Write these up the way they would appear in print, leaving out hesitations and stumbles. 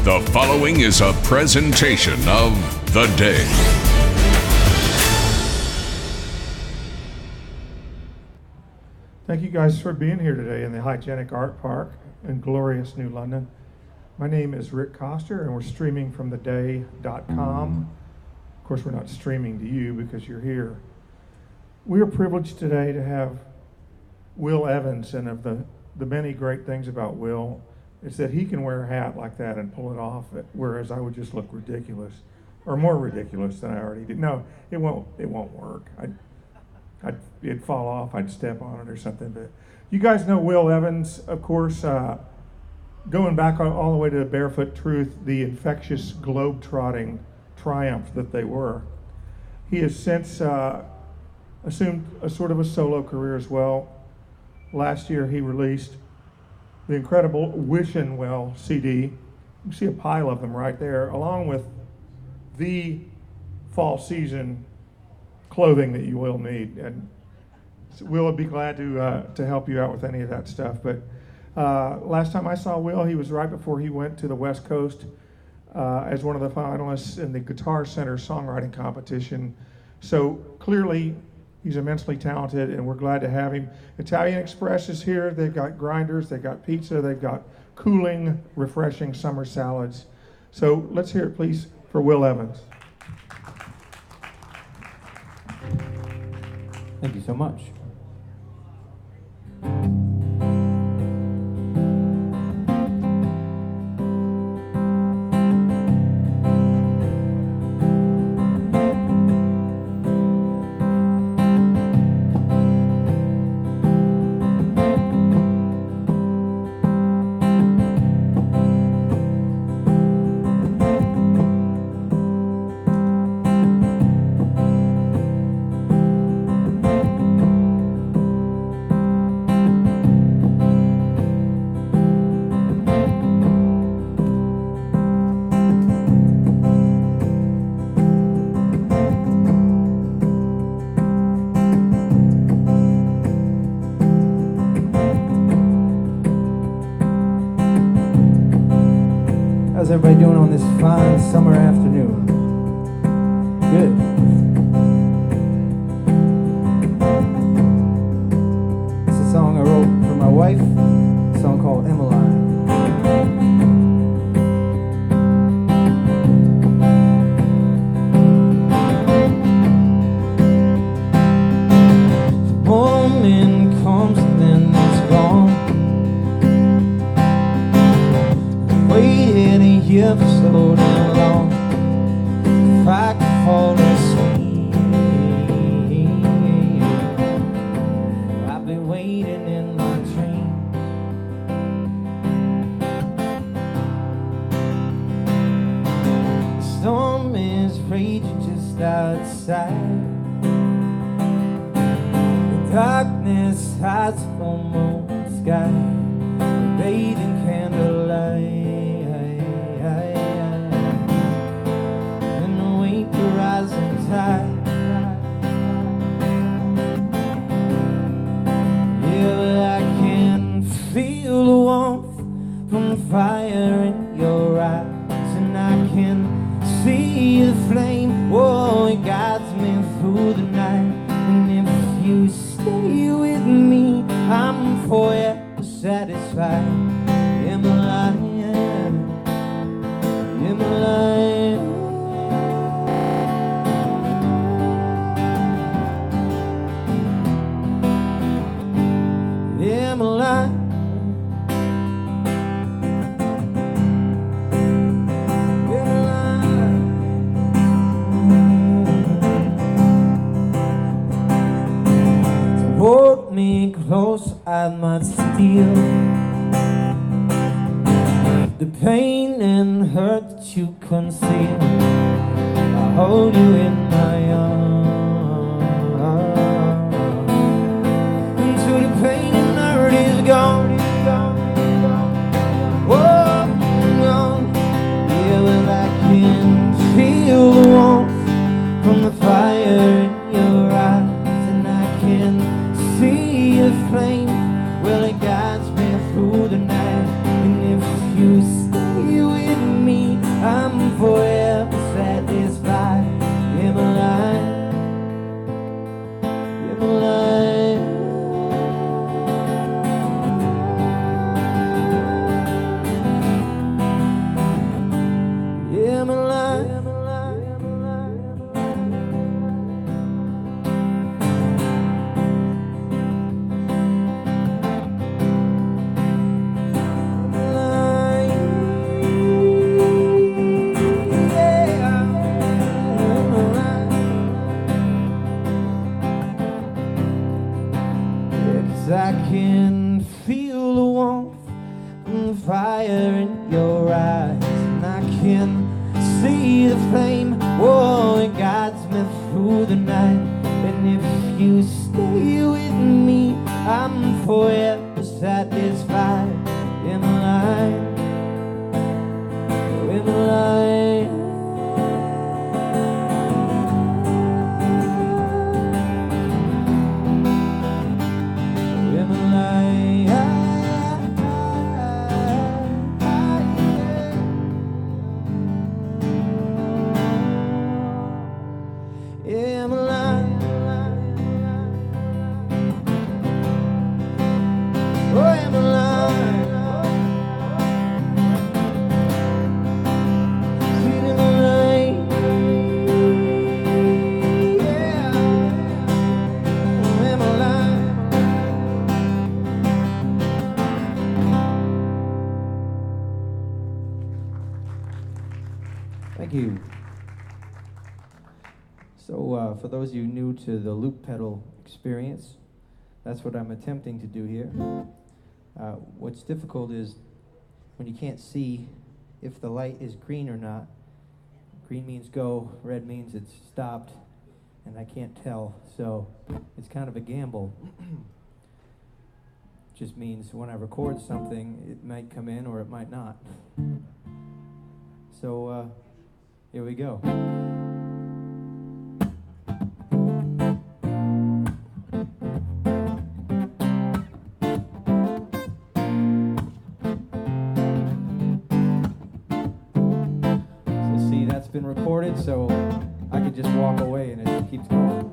The following is a presentation of The Day. Thank you guys for being here today in the Hygienic Art Park in glorious New London. My name is Rick Coster and we're streaming from theday.com. Of course, we're not streaming to you because you're here. We are privileged today to have Will Evans, and of the many great things about Will is that he can wear a hat like that and pull it off, whereas I would just look ridiculous, or more ridiculous than I already did. No, it won't work. It'd fall off, I'd step on it or something. But you guys know Will Evans, of course, going back all the way to Barefoot Truth, the infectious globe-trotting triumph that they were. He has since assumed a sort of a solo career as well. Last year he released the incredible Wishin' Well CD. You can see a pile of them right there, along with the fall season clothing that you will need. And Will would be glad to help you out with any of that stuff. But last time I saw Will, he was right before he went to the West Coast as one of the finalists in the Guitar Center songwriting competition. So clearly he's immensely talented, and we're glad to have him. Italian Express is here. They've got grinders, they've got pizza, they've got cooling, refreshing summer salads. So let's hear it, please, for Will Evans. Thank you so much. How's everybody doing on this fine summer afternoon? Good. It's a song I wrote for my wife, a song called Emmeline. The morning comes and then it's gone. Waiting here for so damn long. If I could fall asleep, I've been waiting in my dream. The storm is raging just outside. The darkness hides from the sky. The bathing candlelight. Rising tide. Yeah, but I can feel the warmth from the fire in your eyes, and I can see the flame. Oh, it guides me through the night. And if you stay with me, I'm forever satisfied. Emmeline, Emmeline. Emmeline, so hold me close, I might steal the pain and hurt that you conceal. I hold you in my arms. Into the pain and hurt is gone. Oh, gone. Yeah, well, I can feel the warmth from the fire in your eyes, and I can see the flame. Well, it guides me through the night. And if you stay with me, forever satisfied. In my life, in my life. In my life, in my life, in my I can feel the warmth and the fire in your eyes, and I can see the flame, oh, it guides me through the night. And if you stay with me, I'm forever satisfied. In my life, in my life. Thank you. So for those of you new to the loop pedal experience, that's what I'm attempting to do here. What's difficult is when you can't see if the light is green or not. Green means go, red means it's stopped, and I can't tell, so it's kind of a gamble. Just means when I record something, it might come in or it might not. So here we go. So see, that's been recorded, so I could just walk away and it keeps going.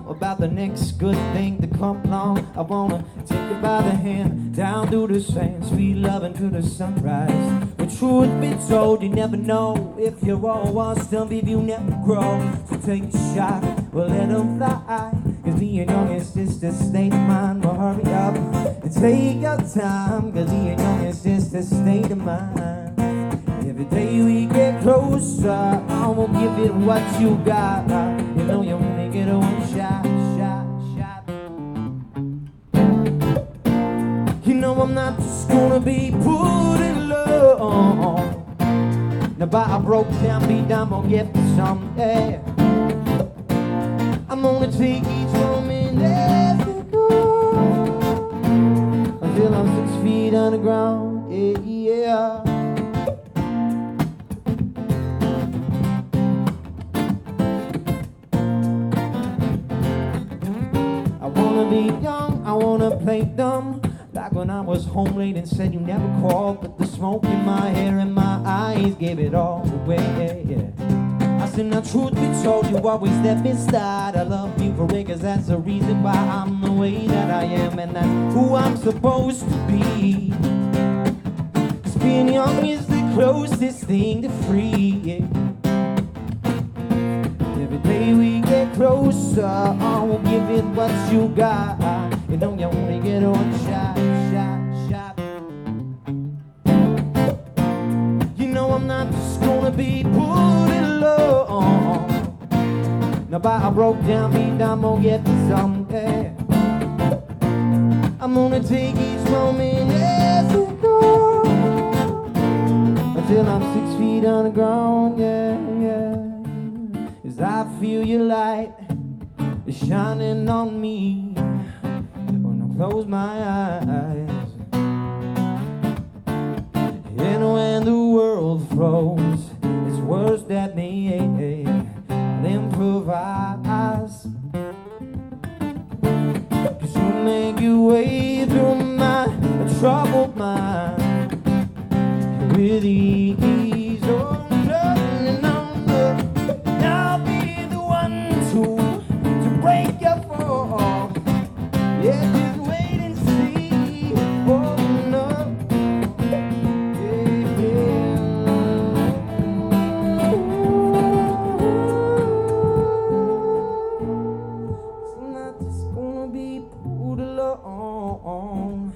About the next good thing to come along. I wanna take you by the hand down through the sand, sweet loving to the sunrise. But truth be told, you never know if you're all one stump if you never grow. So take a shot, well let them fly. Cause being young is just a state of mind. Well hurry up and take your time, cause being young is just a state of mind. Every day we get closer, I won't give it what you got. You know you only get a one shot. You know I'm not just gonna be put in love. Now by a broke down beat, I'm gonna get someday. I'm gonna take each woman as it goes until I'm 6 feet underground. Yeah, yeah. I wanna be young, I wanna play dumb, like when I was home late and said you never called, but the smoke in my hair and my eyes gave it all away. Yeah. I And the truth be told, you always let me slide. I love you for it, cause that's the reason why I'm the way that I am, and that's who I'm supposed to be. Cause being young is the closest thing to free, yeah. Every day we get closer, I will give it what you got. You know you only get one shot. You know I'm not just gonna be put alone. Now by I broke down beat, I'm gonna get some, yeah. I'm gonna take each moment as it goes, until I'm 6 feet on the ground, yeah, yeah. As I feel your light shining on me when I close my eyes. And when the world froze, it's words that me I'll improvise. Cause you make your way through my troubled mind with ease. Oh, break your fall. Yeah, just wait and see. Oh no. Yeah, yeah. It's not just gonna be put alone.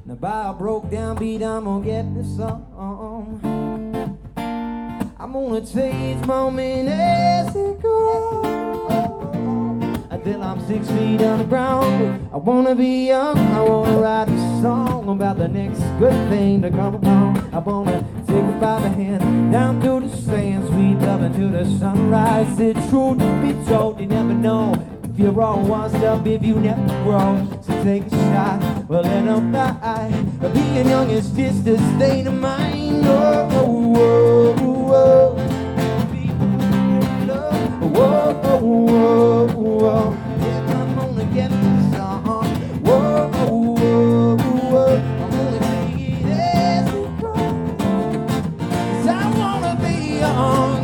Now by a broke down beat, I'm gonna get the song. I'm gonna take each moment as it goes, until I'm 6 feet on the ground. I wanna be young, I wanna write a song about the next good thing to come along. I wanna take it by the hand, down through the sand, sweet love until the sunrise. The truth be told, you never know if you're all washed up, if you never grow. So take a shot, well let them die. Being young is just a state of mind. Oh, oh, oh, oh. Whoa, whoa, whoa, whoa. Yeah, I'm gonna get this song. Whoa, whoa, whoa. I'm gonna take it as it goes, 'cause I wanna be young.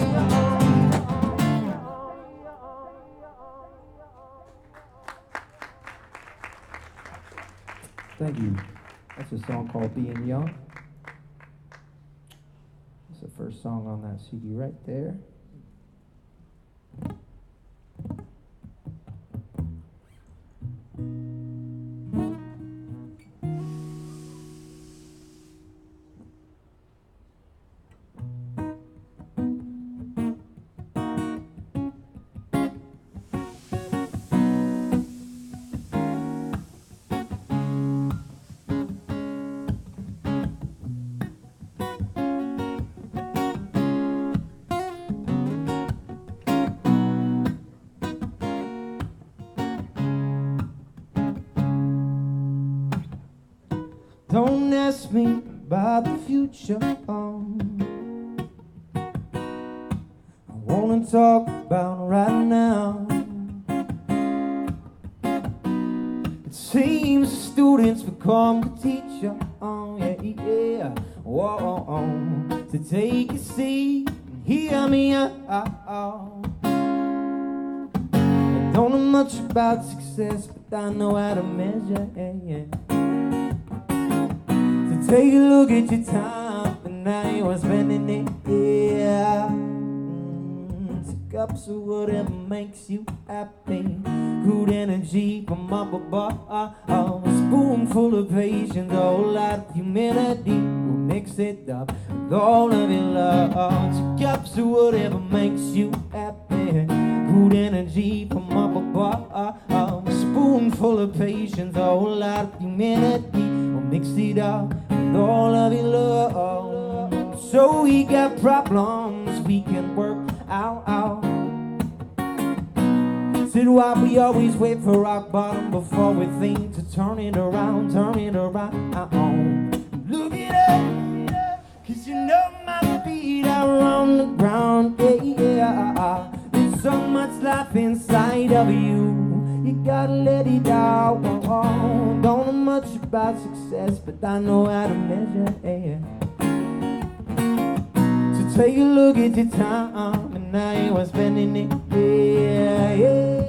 Thank you. That's a song called Being Young. It's the first song on that CD right there. Don't ask me about the future. I wanna talk about right now. It seems the students become the teacher. Oh yeah, yeah. Whoa, to take a seat and hear me out. I don't know much about success, but I know how to measure. Yeah. Take a look at your time, and now you are spending it, yeah. Take up so whatever makes you happy. Good energy from up above. A spoonful of patience, a whole lot of humility. We'll mix it up with all of your love. Take up so whatever makes you happy. Good energy from up above. A spoonful of patience, a whole lot of humility. We'll mix it up with all of your love. So we got problems we can work out. Said why we always wait for rock bottom before we think to turn it around. Look it up, 'cause you know my feet are on the ground, yeah. There's so much life inside of you, you gotta let it out. Don't know much about success, but I know how to measure, yeah. So take a look at your time, and and I ain't spending it. Yeah, yeah.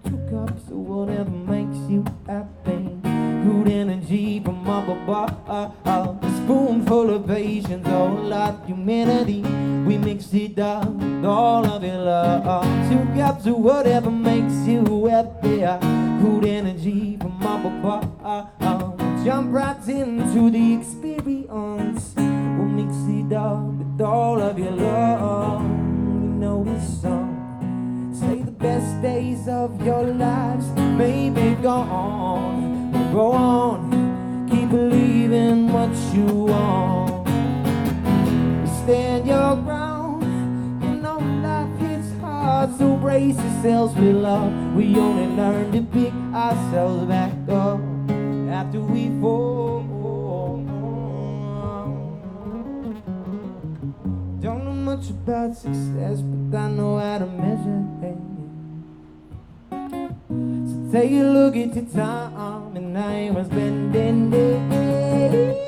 2 cups of whatever makes you happy. Good energy from up above. A spoonful of patience, a whole lot humanity. We mix it up with all of your love. 2 cups of whatever makes you happy. Good energy from up above. Jump right into the experience. We'll mix it up with all of your love. We know this song. Say the best days of your lives may be gone, but go on, keep believing what you want. Stand your ground, you know life hits hard, so brace yourselves with love. We only learn to pick ourselves back up after we fall. Don't know much about success, but I know how to measure it. So take a look at your time, and I ain't spending it.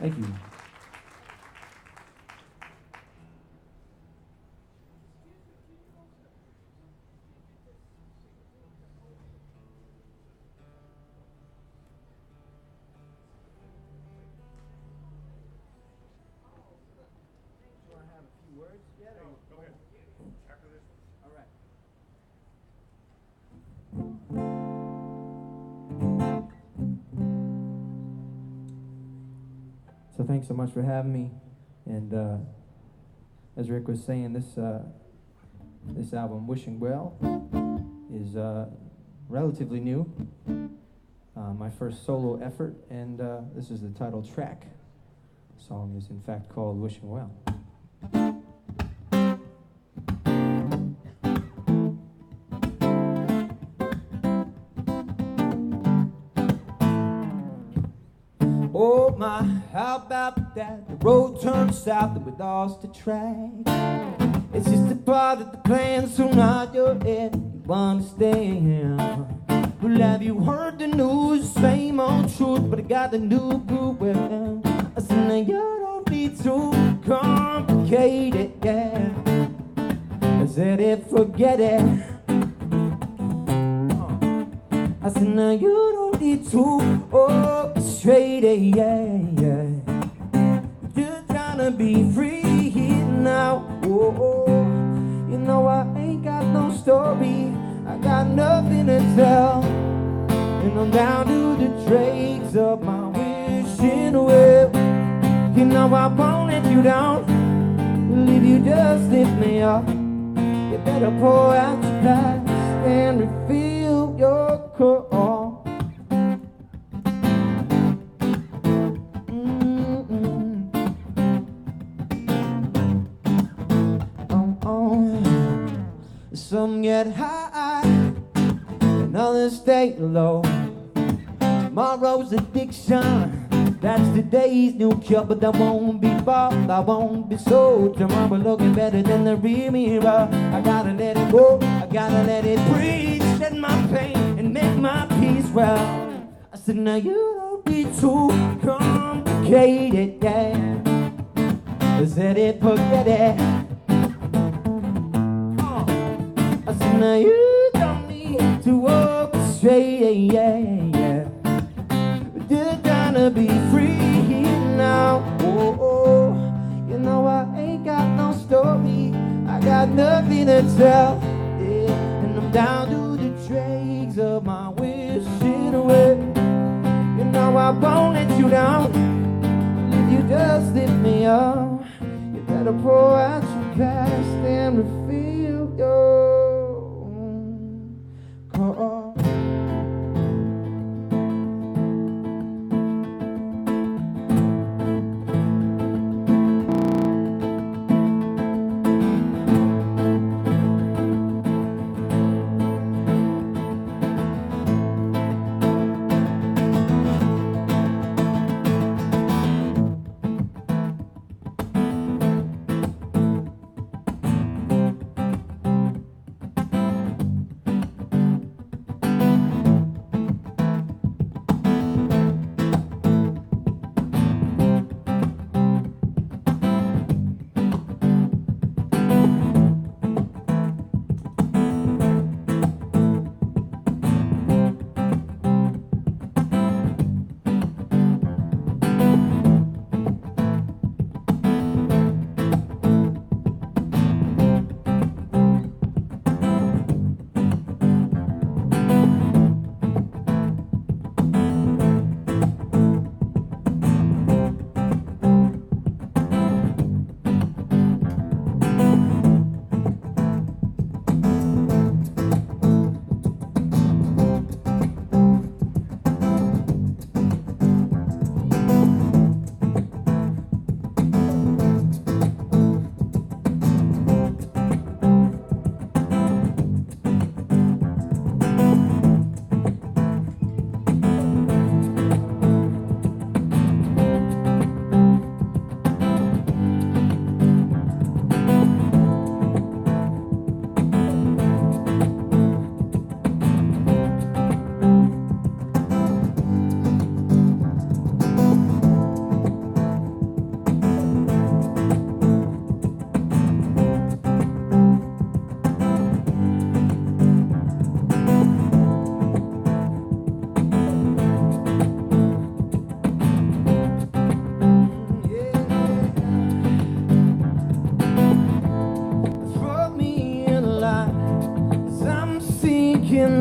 Thank you. So thanks so much for having me. And as Rick was saying, this album, Wishing Well, is relatively new. My first solo effort, and this is the title track. The song is in fact called Wishing Well. Oh my, how about that? The road turned south and we lost the track. It's just a part of the plan, so nod your head, you understand. Well, have you heard the news? Same old truth, but I got the new groove. Well, I said, now you don't need to complicate it, yeah. I said it, forget it. I said, now you don't need to orchestrate it, yeah, yeah. Just trying to be free here now. Oh, you know I ain't got no story, I got nothing to tell, and I'm down to the dregs of my wishing away. You know I won't let you down. Well, if you just lift me up, you better pour out your glass and refill your cup. Some get high and others stay low. Tomorrow's addiction, that's today's new cure. But I won't be bought, I won't be sold. Tomorrow looking better than the rear mirror. I gotta let it go, I gotta let it breathe. Shed my pain and make my peace. Well, I said now you don't be too complicated, yeah. I said it, forget it. I said now you don't need to walk straight, yeah, yeah. You're gonna be free now. Oh, oh, you know I ain't got no story, I got nothing to tell, yeah. And I'm down to the dregs of my wishing away. You know I won't let you down. If you just lift me up, you better pour out your past and refill your cup.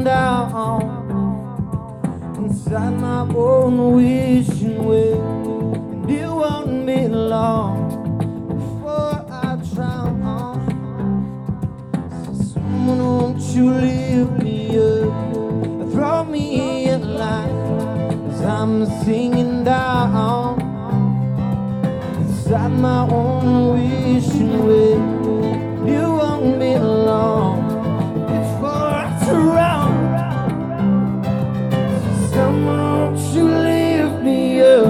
Down inside my own wishing well, and it won't be long before I drown. So someone, won't you lift me up, throw me in line as I'm singing down inside my own wishing well. It won't be long before I drown. Won't you lift me up?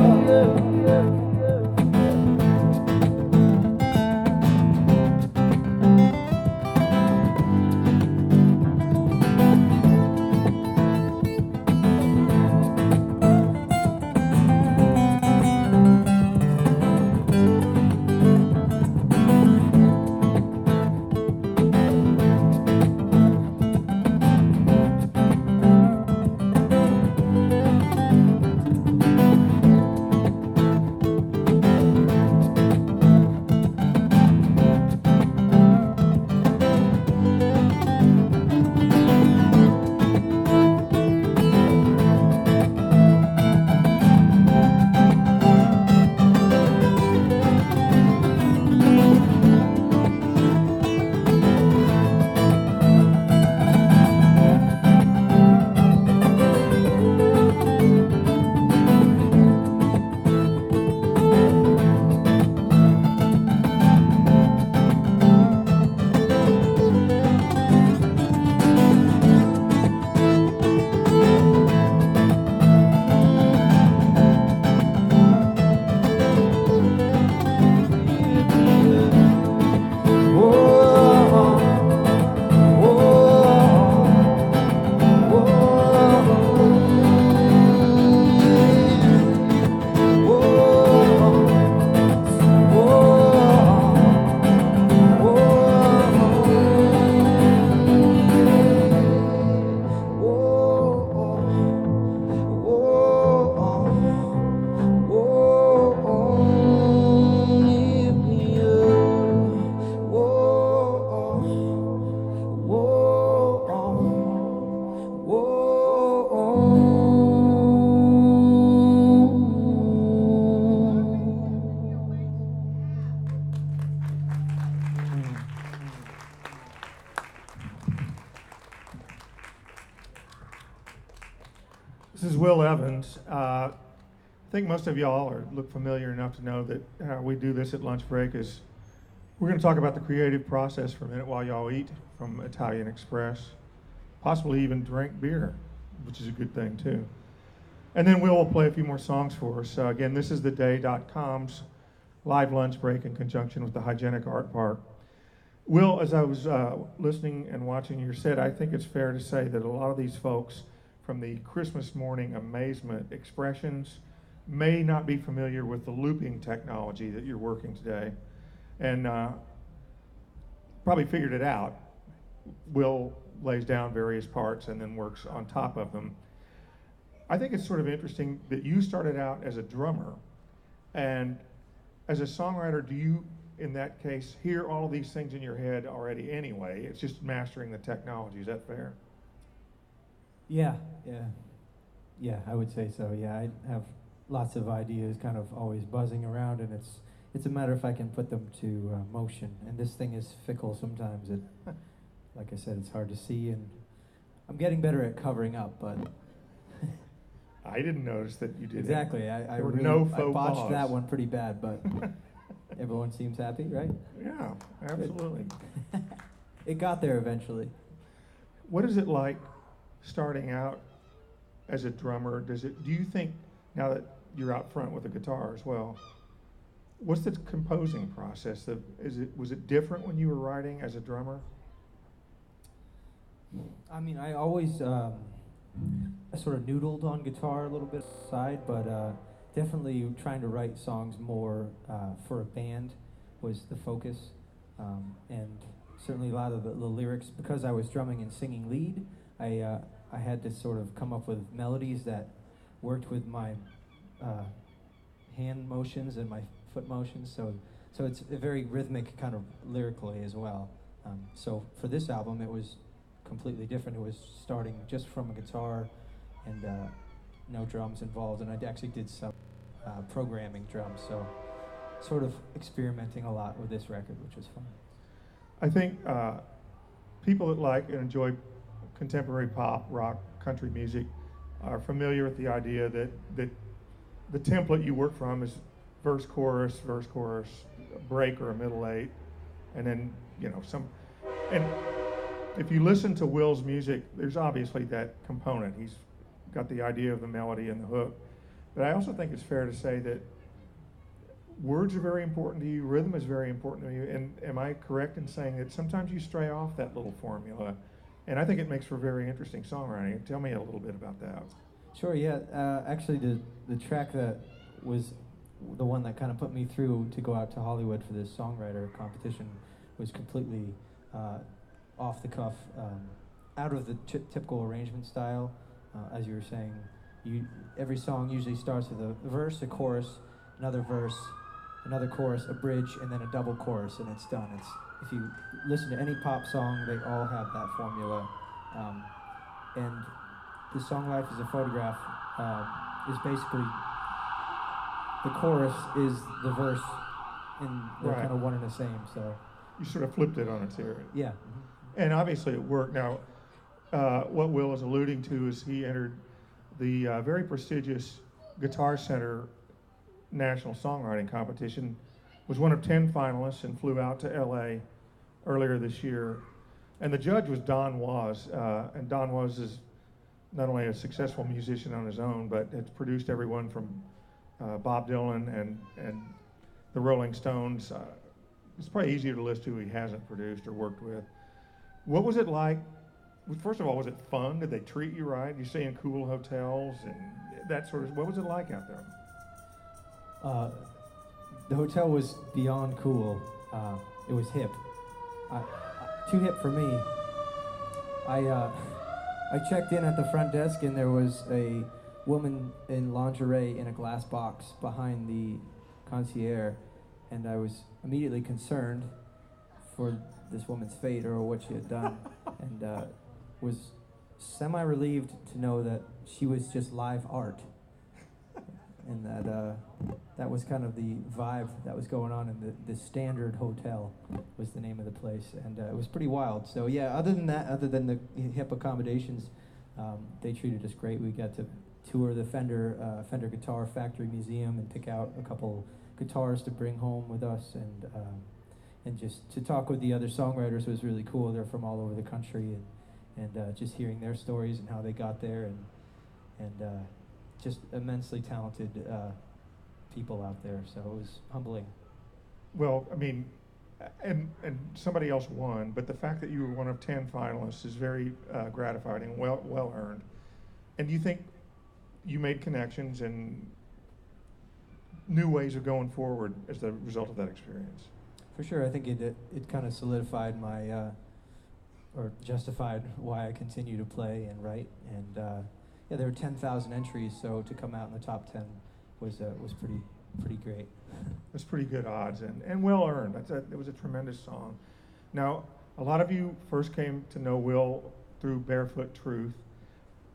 Will Evans. I think most of y'all look familiar enough to know that how we do this at lunch break is we're going to talk about the creative process for a minute while y'all eat from Italian Express, possibly even drink beer, which is a good thing too. And then Will play a few more songs for us. Again, this is theday.com's live lunch break in conjunction with the Hygienic Art Park. Will, as I was listening and watching your set, I think it's fair to say that a lot of these folks from the Christmas morning amazement expressions may not be familiar with the looping technology that you're working today, and probably figured it out. Will lays down various parts and then works on top of them. I think it's sort of interesting that you started out as a drummer, and as a songwriter, do you, in that case, hear all of these things in your head already anyway? It's just mastering the technology. Is that fair? Yeah, I would say so. Yeah, I have lots of ideas kind of always buzzing around, and it's a matter if I can put them to motion. And this thing is fickle sometimes. It, like I said, it's hard to see, and I'm getting better at covering up, but I didn't notice that you did. Exactly. I really I botched that one pretty bad, but everyone seems happy, right? Yeah, absolutely. It got there eventually. What is it like starting out as a drummer? Do you think, now that you're out front with a guitar as well, what's the composing process? Was it different when you were writing as a drummer? I mean, I always I sort of noodled on guitar a little bit aside, but definitely trying to write songs more for a band was the focus, and certainly a lot of the lyrics, because I was drumming and singing lead, I had to sort of come up with melodies that worked with my hand motions and my foot motions, so it's a very rhythmic kind of lyrically as well. So for this album, it was completely different. It was starting just from a guitar and no drums involved, and I actually did some programming drums, so sort of experimenting a lot with this record, which was fun. I think people that like and enjoy contemporary pop, rock, country music are familiar with the idea that the template you work from is verse, chorus, a break or a middle eight, and then some. And if you listen to Will's music, there's obviously that component. He's got the idea of the melody and the hook. But I also think it's fair to say that words are very important to you, rhythm is very important to you, and am I correct in saying that sometimes you stray off that little formula? And I think it makes for very interesting songwriting. Tell me a little bit about that. Sure, yeah. Actually, the track that was the one that kind of put me through to go out to Hollywood for this songwriter competition was completely off the cuff, out of the typical arrangement style. As you were saying, every song usually starts with a verse, a chorus, another verse, another chorus, a bridge, and then a double chorus, and it's done. If you listen to any pop song, they all have that formula. And the song "Life is a Photograph" is basically the chorus is the verse, and they're kind of one and the same. So you sort of flipped it on its ear. Yeah. Mm-hmm. And obviously it worked. Now, what Will is alluding to is he entered the very prestigious Guitar Center National Songwriting Competition, was one of 10 finalists, and flew out to LA earlier this year. And the judge was Don Was, and Don Was is not only a successful musician on his own, but has produced everyone from Bob Dylan and the Rolling Stones. It's probably easier to list who he hasn't produced or worked with. What was it like? First of all, was it fun? Did they treat you right? You stay in cool hotels and that sort of. What was it like out there? The hotel was beyond cool. It was hip. Too hip for me. I checked in at the front desk, and there was a woman in lingerie in a glass box behind the concierge, and I was immediately concerned for this woman's fate or what she had done, and was semi-relieved to know that she was just live art, and that was kind of the vibe that was going on in the Standard Hotel was the name of the place, and it was pretty wild. So yeah, other than the hip accommodations, they treated us great. We got to tour the Fender Guitar Factory Museum and pick out a couple guitars to bring home with us, and just to talk with the other songwriters was really cool. They're from all over the country, and just hearing their stories and how they got there, and just immensely talented people out there. So it was humbling. Well, I mean, and somebody else won, but the fact that you were one of 10 finalists is very gratifying and well earned. And do you think you made connections and new ways of going forward as the result of that experience? For sure, I think it kind of solidified my, or justified why I continue to play and write. And yeah, there were 10,000 entries, so to come out in the top 10 was pretty great. That's pretty good odds and well earned. It was a tremendous song. Now, a lot of you first came to know Will through Barefoot Truth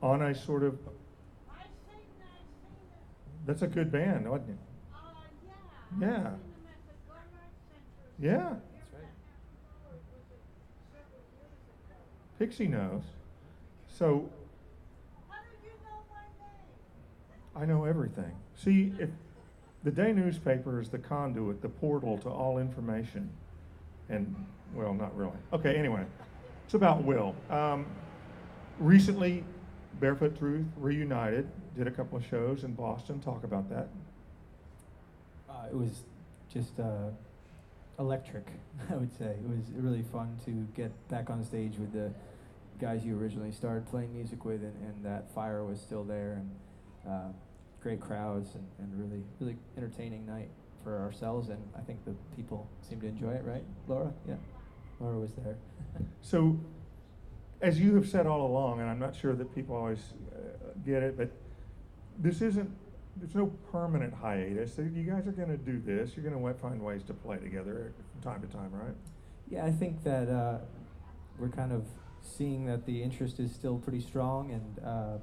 on a sort of. I sing that. That's a good band, wasn't it? Yeah. Yeah. I seen them at the Garlic Center. Yeah. That's right. Was it several years ago? Pixie knows. So How did you know my name? I know everything. See, if the Day newspaper is the conduit, the portal to all information, and well, not really. Okay, anyway, it's about Will. Recently, Barefoot Truth reunited, did a couple of shows in Boston. Talk about that. It was just electric, I would say. It was really fun to get back on stage with the guys you originally started playing music with, and that fire was still there, and great crowds, and really entertaining night for ourselves, and I think the people seemed to enjoy it, right, Laura? Yeah, Laura was there. So, as you have said all along, and I'm not sure that people always get it, but there's no permanent hiatus. So you guys are going to do this. You're going to find ways to play together from time to time, right? Yeah, I think that we're kind of seeing that the interest is still pretty strong, and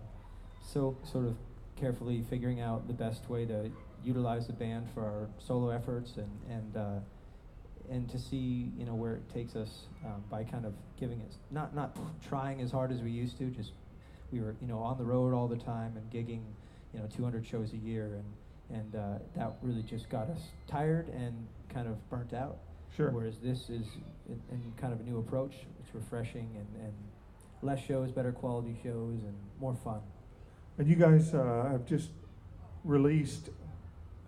so sort of carefully figuring out the best way to utilize the band for our solo efforts, and to see where it takes us by kind of giving it not trying as hard as we used to. Just we were on the road all the time and gigging 200 shows a year, and that really just got us tired and kind of burnt out. Sure. Whereas this is in kind of a new approach. It's refreshing and less shows, better quality shows, and more fun. And you guys have just released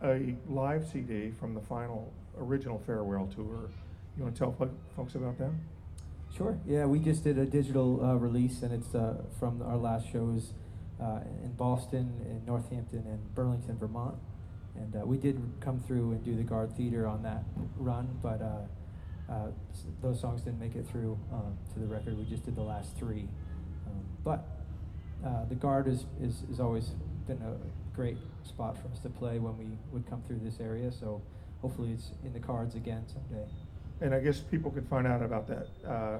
a live CD from the final original farewell tour. You want to tell folks about that? Sure. Yeah, we just did a digital release, and it's from our last shows in Boston, in Northampton, and Burlington, Vermont. And we did come through and do the Guard Theater on that run, but those songs didn't make it through to the record. We just did the last three. But the Guard is always been a great spot for us to play when we would come through this area, so hopefully it's in the cards again someday. And I guess people can find out about that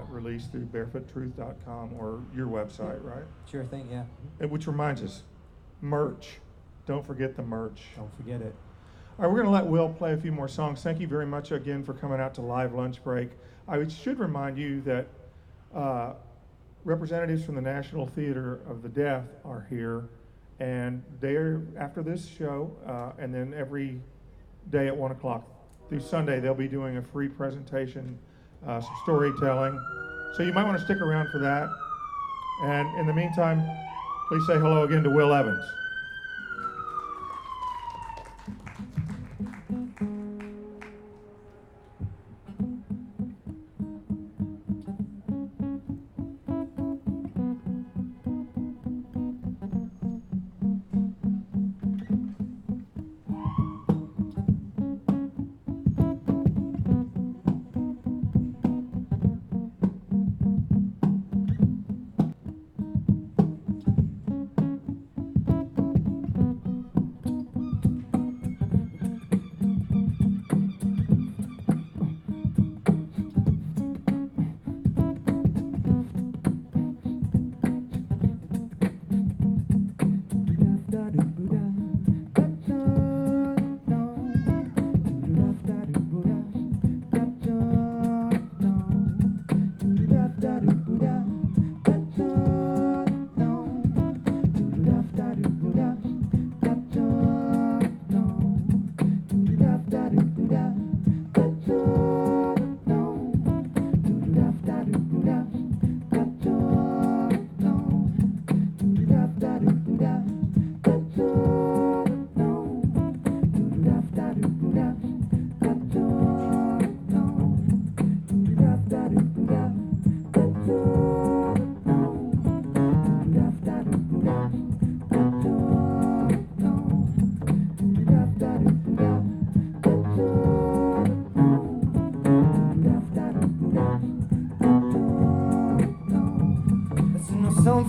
release through barefoottruth.com or your website, right? Sure thing, yeah. And which reminds us, merch. Don't forget the merch. Don't forget it. All right, we're going to let Will play a few more songs. Thank you very much again for coming out to Live Lunch Break. I should remind you that representatives from the National Theater of the Deaf are here, and they're after this show, and then every day at 1 o'clock through Sunday, they'll be doing a free presentation, some storytelling. So you might want to stick around for that. And in the meantime, please say hello again to Will Evans.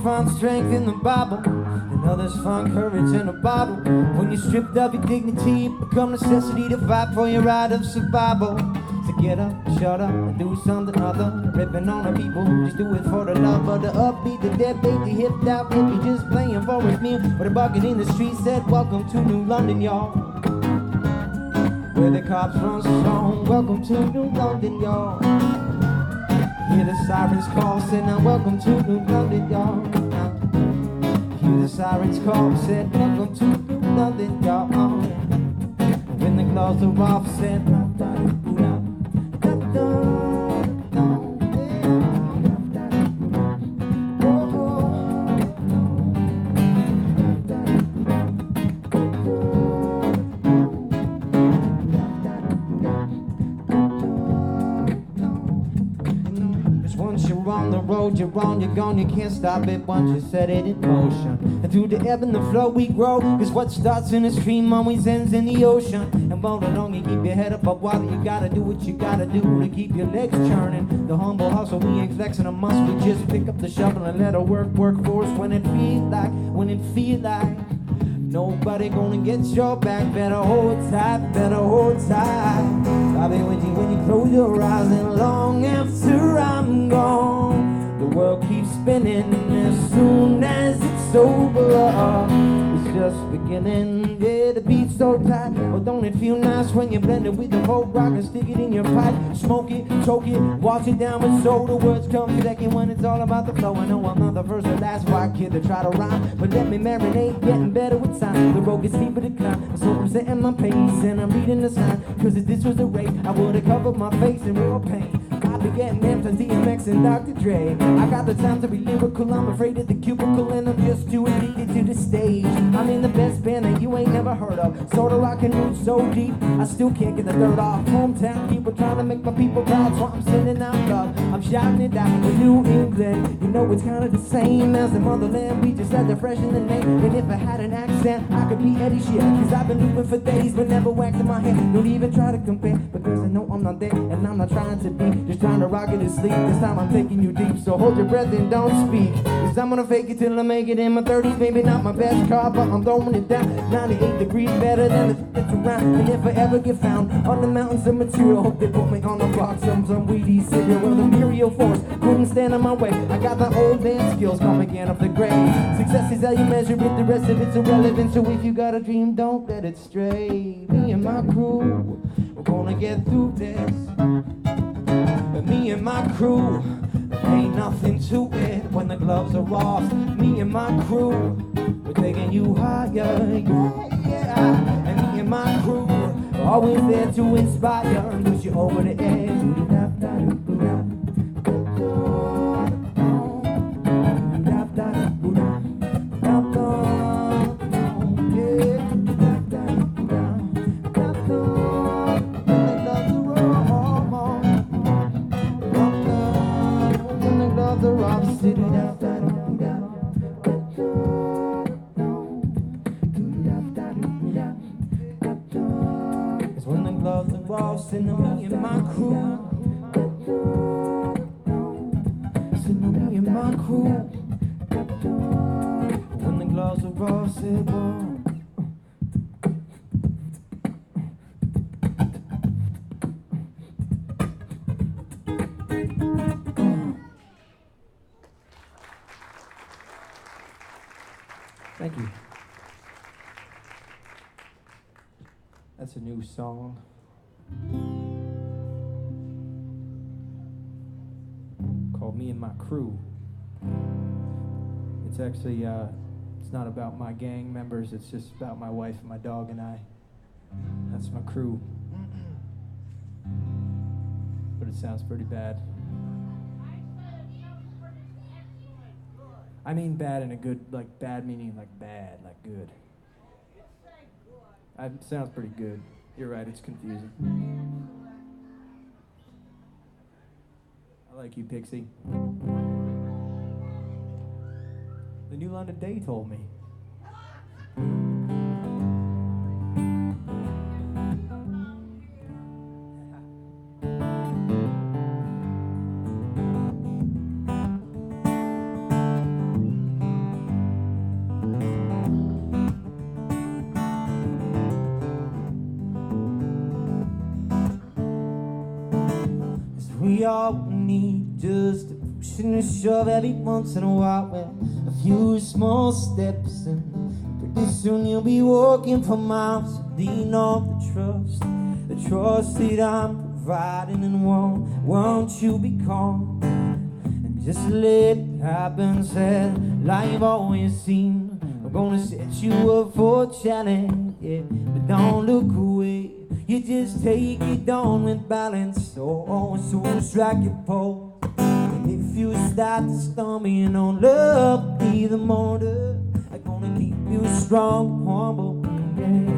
find strength in the Bible, and others find courage in a bottle. When you're stripped of your dignity, it becomes necessity to fight for your right of survival. So get up, shut up, and do something other. Ripping on the people who just do it for the love of the upbeat, the deadbeat, the hipped out hippie just playing for his meal. With a bucket in the street said, welcome to New London, y'all. Where the cops run strong, welcome to New London, y'all. Hear the sirens call, said now welcome to New London, y'all. Hear the sirens call, said welcome to New London, y'all. When the gloves are off, said you're on, you're gone, you can't stop it once you set it in motion. And through the ebb and the flow we grow, cause what starts in a stream always ends in the ocean. And while the long you keep your head above water, you gotta do what you gotta do to keep your legs churning. The humble hustle, we ain't flexing a muscle, we just pick up the shovel and let her work for us when it feel like nobody gonna get your back. Better hold tight, better hold tight. Bobby, when you close your eyes and long after I'm gone, the world keeps spinning as soon as it's over. It's just beginning, yeah, the beat's so tight. Oh, don't it feel nice when you blend it with the folk rock and stick it in your pipe? Smoke it, choke it, wash it down with soda. Words come second when it's all about the flow. I know I'm not the first or last white kid to try to rhyme, but let me marinate, getting better with time. The road gets steeper to climb, so I'm setting my pace and I'm reading the sign. Cause if this was a race, I would've covered my face in real pain. I've been getting names on DMX and Dr. Dre. I got the time to be lyrical, I'm afraid of the cubicle, and I'm just too addicted to the stage. I'm in the best band that you ain't never heard of, sorta rockin' roots so deep, I still can't get the dirt off. Hometown people trying to make my people proud, so I'm sending out love, I'm shouting it out for New England. You know it's kinda the same as the motherland, we just had the fresh in the name. And if I had an accent, I could be Eddie shit, cause I've been looping for days but never waxing my hair. Don't even try to compare, because I know I'm not there, and I'm not trying to be, just trying to rock it to sleep. This time I'm taking you deep, so hold your breath and don't speak, cause I'm gonna fake it till I make it in my 30s. Maybe not my best car, but I'm throwing it down. 98 degrees better than the that's around. And if I ever get found on the mountains of material, hope they put me on the box, some weedy cereal. Well, the imperial force couldn't stand in my way. I got the old man skills, come again up the grade. Success is how you measure it, the rest of it's irrelevant. So if you got a dream, don't let it stray. Me and my crew, we're gonna get through this. But me and my crew, ain't nothing to it when the gloves are off. Me and my crew, we're taking you higher, yeah. And me and my crew, are always there to inspire and push you over the edge. Send me and my crew. Send me and my crew. When the gloves are off, said whoa. Thank you. That's a new song. Called Me and My Crew. It's actually, it's not about my gang members, it's just about my wife and my dog and I. That's my crew. But it sounds pretty bad. I mean bad in a good, like bad meaning like bad, like good. It sounds pretty good. You're right, it's confusing. I like you, Pixie. The New London Day told me. We all need just a push and a shove every once in a while. Well, a few small steps, and pretty soon you'll be walking for miles. Lean on the trust that I'm providing, and won't you be calm and just let it happen? Said like you've always seen, I'm gonna set you up for a challenge, yeah, but don't look away. You just take it on with balance, so strike your pose. And if you start to stumble on love, be the motor. I'm gonna keep you strong, humble, yeah.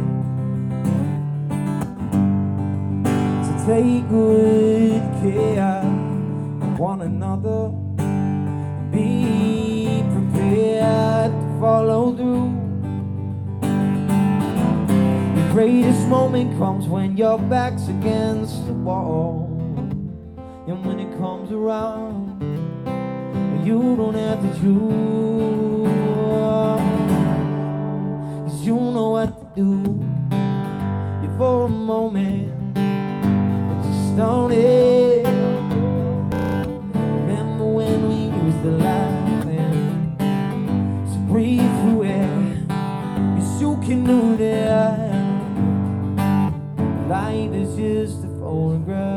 So take good care of one another. Be prepared to follow through. The greatest moment comes when your back's against the wall, and when it comes around, you don't have to choose, 'cause you know what to do. You for a moment, just don't it. Remember when we used to laugh, and so breathe through it, 'cause you can do that. Life is just a photograph.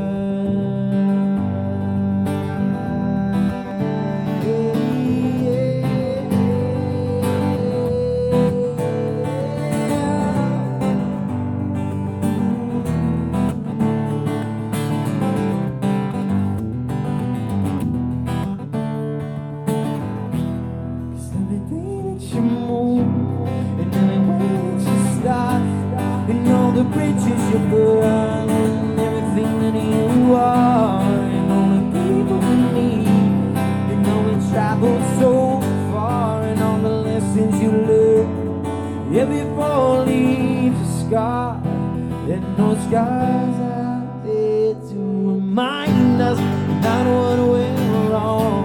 The bridges you burn and everything that you are, and all the people you need. You know we traveled so far, and all the lessons you learn. Every fall leaves a scar, and those scars are there to remind us not what went wrong,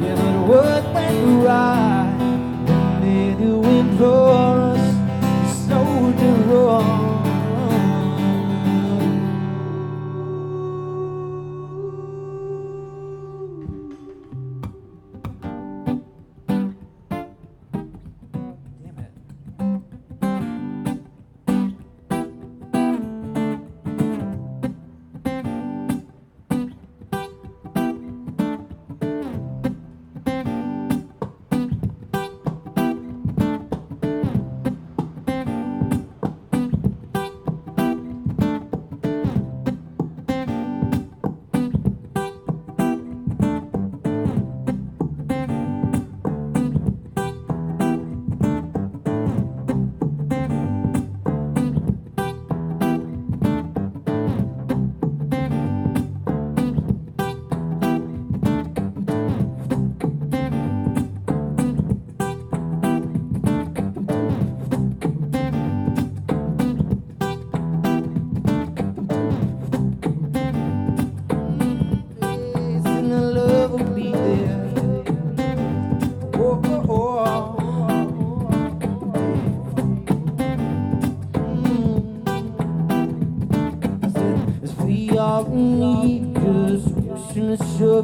yeah, but what went right. And they do implore us to slow the wrong.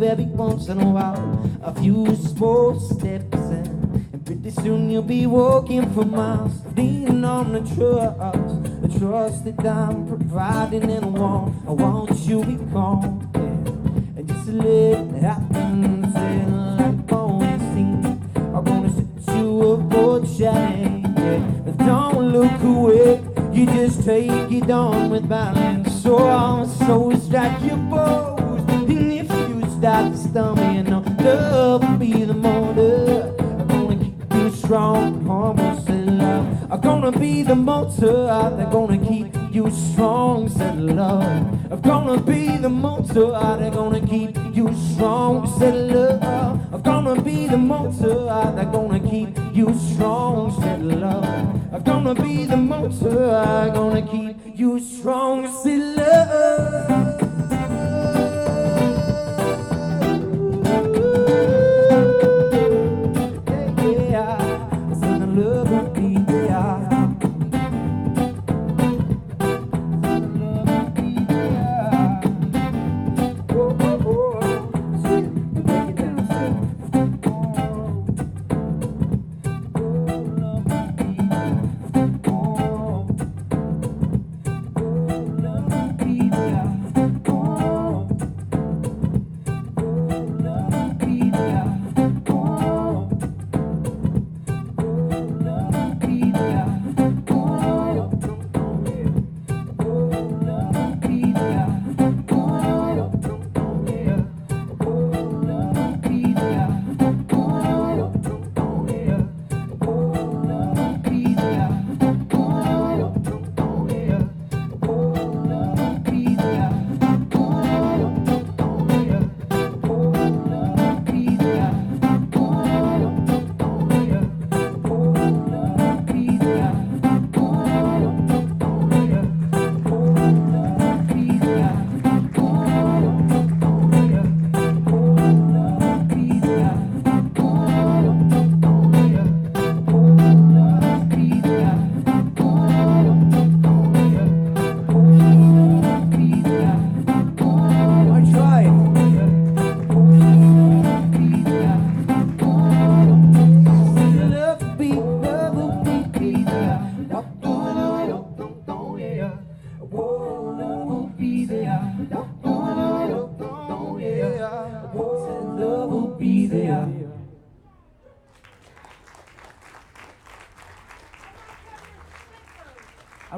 Every once in a while, a few small steps, and pretty soon you'll be walking for miles, leaning on the trust that I'm providing, and I want you to be calm, yeah, and just let it happen. Feel like always seen, I'm gonna set you up for a challenge, yeah, but don't look away. You just take it on with balance, so strike your pose. And if you start to stumble, you know love will be the motor. I'm gonna keep you strong, humble, say love. I'm gonna be the motor that's gonna keep you strong, say love. I'm gonna be the motor that's gonna keep you strong, say love. I'm gonna be the motor that's gonna keep you strong, say love. I'm gonna be the motor that's gonna keep you strong, say love. Oh, oh, oh.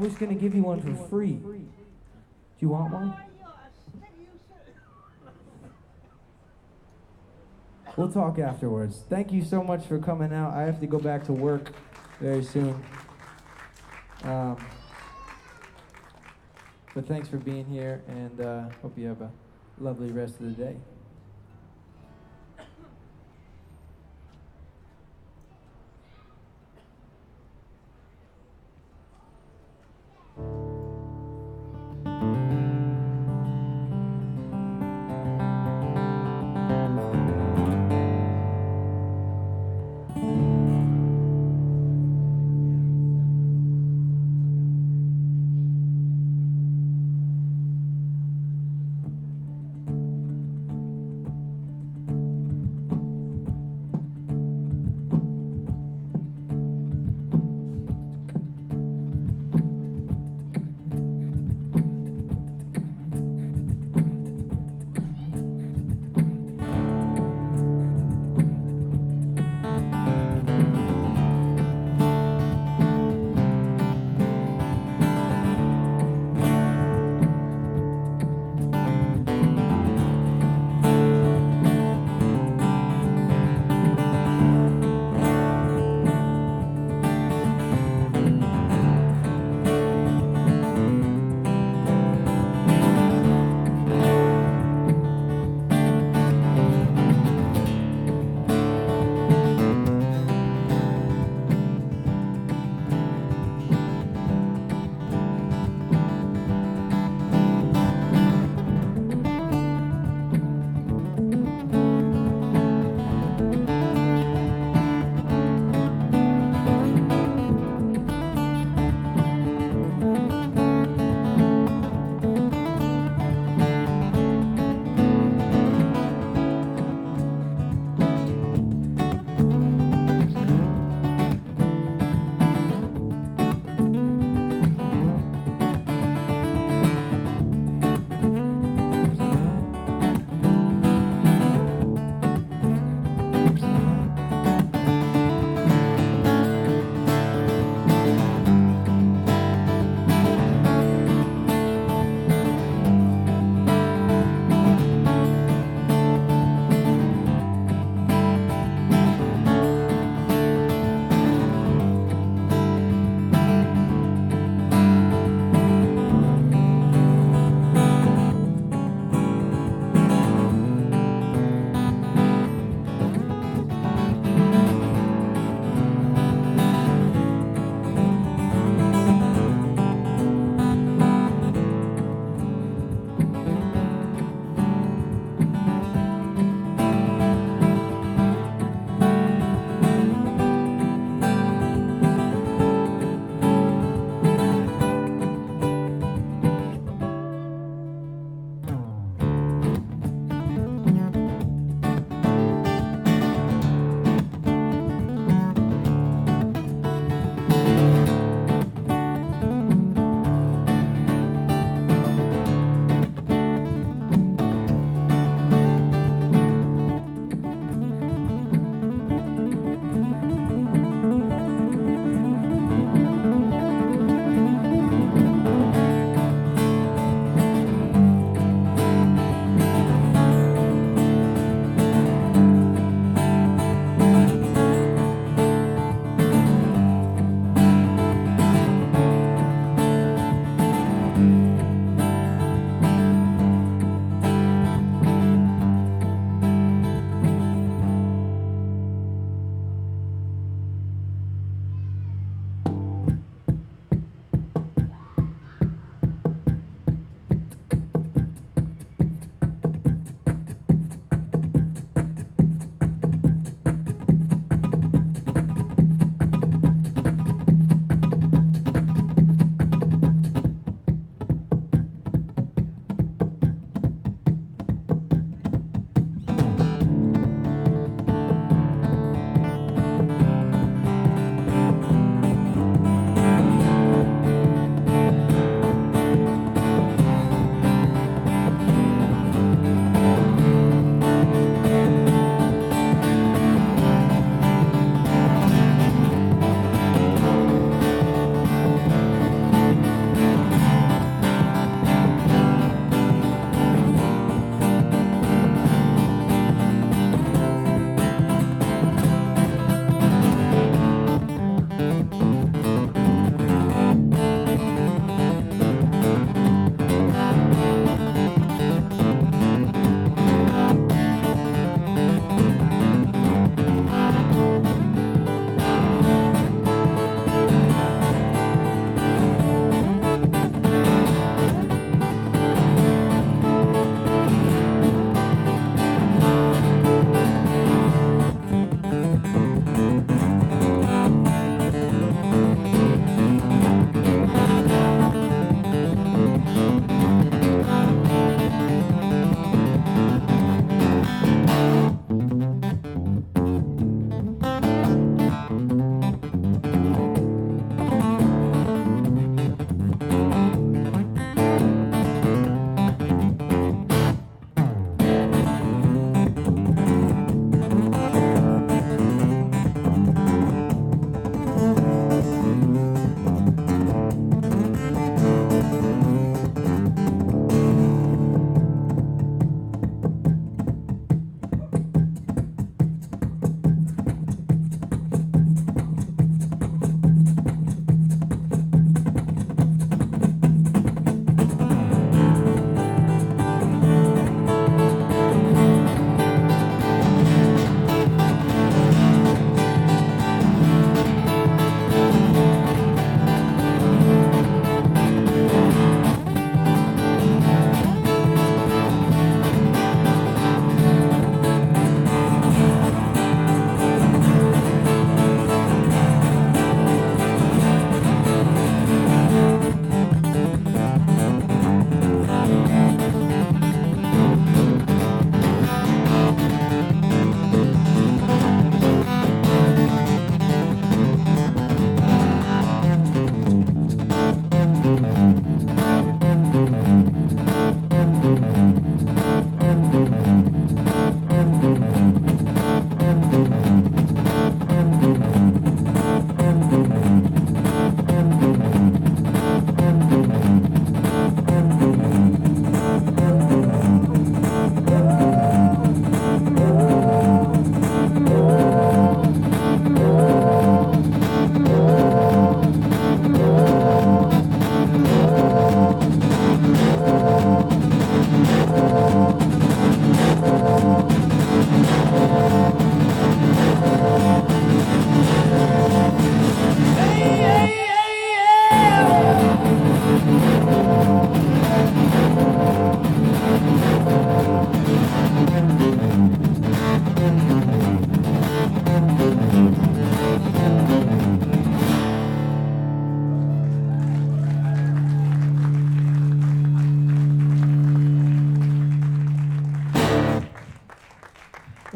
was gonna give you one for free. Do you want one? We'll talk afterwards. Thank you so much for coming out. I have to go back to work very soon. But thanks for being here, and hope you have a lovely rest of the day.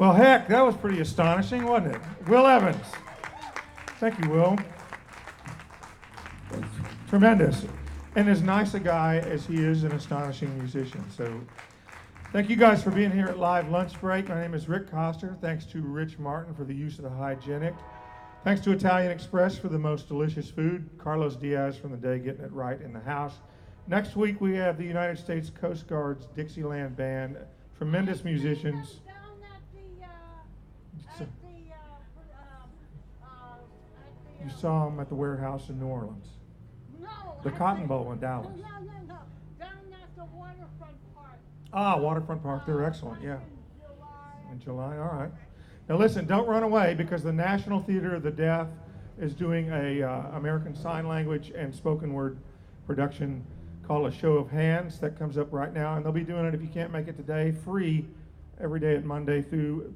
Well, heck, that was pretty astonishing, wasn't it? Will Evans. Thank you, Will. Tremendous. And as nice a guy as he is an astonishing musician. So thank you guys for being here at Live Lunch Break. My name is Rick Coster. Thanks to Rich Martin for the use of the hygienic. Thanks to Italian Express for the most delicious food. Carlos Diaz from the Day getting it right in the house. Next week we have the United States Coast Guard's Dixieland Band. Tremendous musicians. Down You saw them at the warehouse in New Orleans. no, The I Cotton think- Bowl in Dallas. No. Down at the waterfront park. Ah, Waterfront Park, they're excellent, yeah. In July. In July, all right. Now listen, don't run away because the National Theater of the Deaf is doing a American Sign Language and spoken word production called A Show of Hands that comes up right now, and they'll be doing it if you can't make it today, free every day at Monday through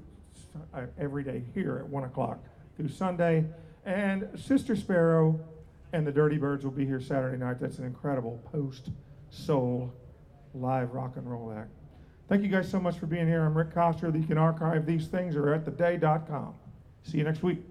every day here at 1 o'clock through Sunday. And Sister Sparrow and the Dirty Birds will be here Saturday night. That's an incredible post-soul live rock and roll act. Thank you guys so much for being here. I'm Rick Coster. You can archive these things or at theday.com. See you next week.